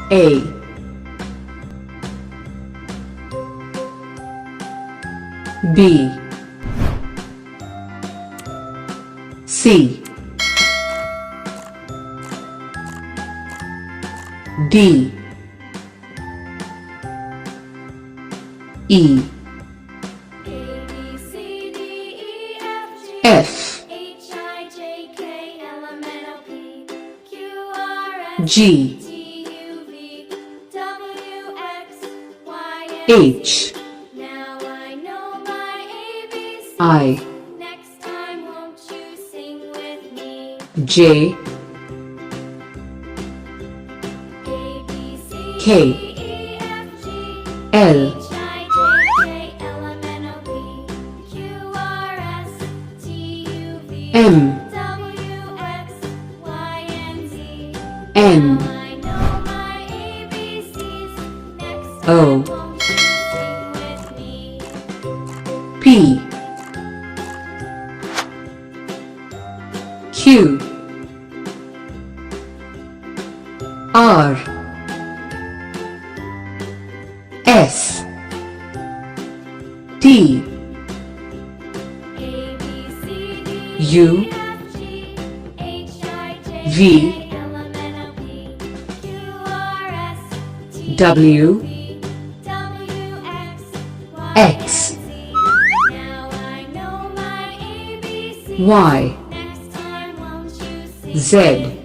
A B C D E F G H I J K L M N O P Q R S T U V W X Y Z